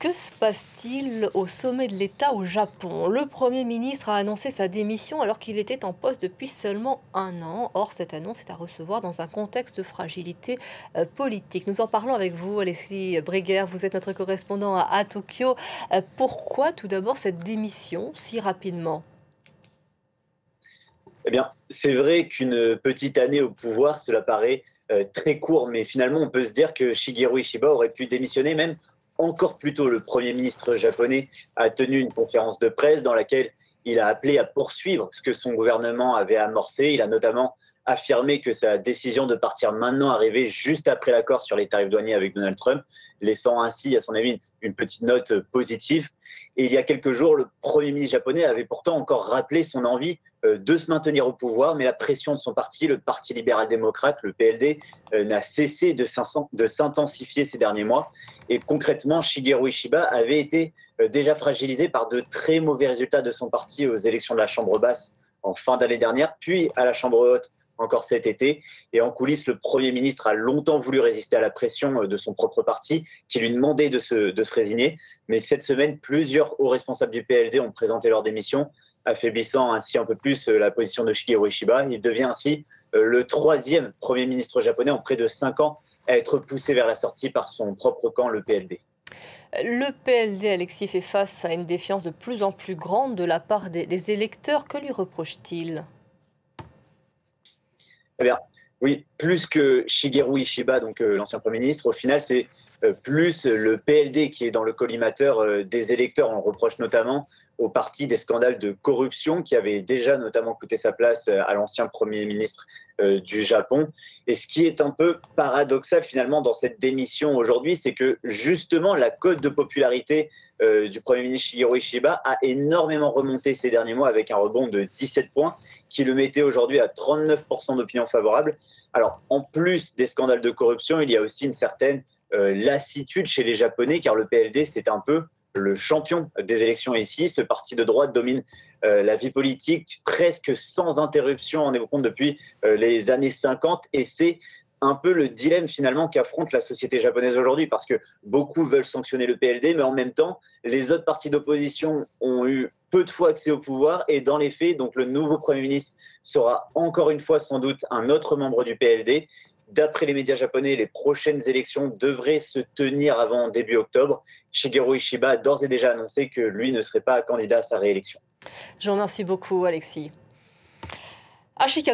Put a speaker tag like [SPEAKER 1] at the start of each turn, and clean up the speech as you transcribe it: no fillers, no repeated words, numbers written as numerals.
[SPEAKER 1] Que se passe-t-il au sommet de l'État au Japon? Le Premier ministre a annoncé sa démission alors qu'il était en poste depuis seulement un an. Or, cette annonce est à recevoir dans un contexte de fragilité politique. Nous en parlons avec vous, Alexis Breguer. Vous êtes notre correspondant à Tokyo. Pourquoi tout d'abord cette démission si rapidement?
[SPEAKER 2] Eh bien, c'est vrai qu'une petite année au pouvoir, cela paraît très court, mais finalement, on peut se dire que Shigeru Ishiba aurait pu démissionner même encore plus tôt. Le Premier ministre japonais a tenu une conférence de presse dans laquelle il a appelé à poursuivre ce que son gouvernement avait amorcé. Il a notamment affirmé que sa décision de partir maintenant arrivait juste après l'accord sur les tarifs douaniers avec Donald Trump, laissant ainsi, à son avis, une petite note positive. Et il y a quelques jours, le Premier ministre japonais avait pourtant encore rappelé son envie de se maintenir au pouvoir, mais la pression de son parti, le Parti libéral-démocrate, le PLD, n'a cessé de s'intensifier ces derniers mois. Et concrètement, Shigeru Ishiba avait été déjà fragilisé par de très mauvais résultats de son parti aux élections de la Chambre basse en fin d'année dernière, puis à la Chambre haute encore cet été. Et en coulisses, le Premier ministre a longtemps voulu résister à la pression de son propre parti, qui lui demandait de se résigner. Mais cette semaine, plusieurs hauts responsables du PLD ont présenté leur démission, affaiblissant ainsi un peu plus la position de Shigeru Ishiba. Il devient ainsi le troisième Premier ministre japonais en près de 5 ans à être poussé vers la sortie par son propre camp, le PLD.
[SPEAKER 1] Le PLD, Alexis, fait face à une défiance de plus en plus grande de la part des électeurs. Que lui reproche-t-il?
[SPEAKER 2] Eh bien, oui, plus que Shigeru Ishiba, donc l'ancien Premier ministre, au final, c'est plus le PLD qui est dans le collimateur des électeurs. On le reproche notamment au parti des scandales de corruption qui avaient déjà notamment coûté sa place à l'ancien Premier ministre du Japon. Et ce qui est un peu paradoxal finalement dans cette démission aujourd'hui, c'est que justement la cote de popularité du Premier ministre Shigeru Ishiba a énormément remonté ces derniers mois avec un rebond de 17 points qui le mettait aujourd'hui à 39% d'opinion favorable. Alors en plus des scandales de corruption, il y a aussi une certaine lassitude chez les Japonais car le PLD c'est un peu le champion des élections ici. Ce parti de droite domine la vie politique presque sans interruption, on est au compte depuis les années 50 et c'est un peu le dilemme finalement qu'affronte la société japonaise aujourd'hui parce que beaucoup veulent sanctionner le PLD mais en même temps les autres partis d'opposition ont eu peu de fois accès au pouvoir et dans les faits donc le nouveau Premier ministre sera encore une fois sans doute un autre membre du PLD. D'après les médias japonais, les prochaines élections devraient se tenir avant début octobre. Shigeru Ishiba a d'ores et déjà annoncé que lui ne serait pas candidat à sa réélection.
[SPEAKER 1] Je vous remercie beaucoup, Alexis. À Chicago.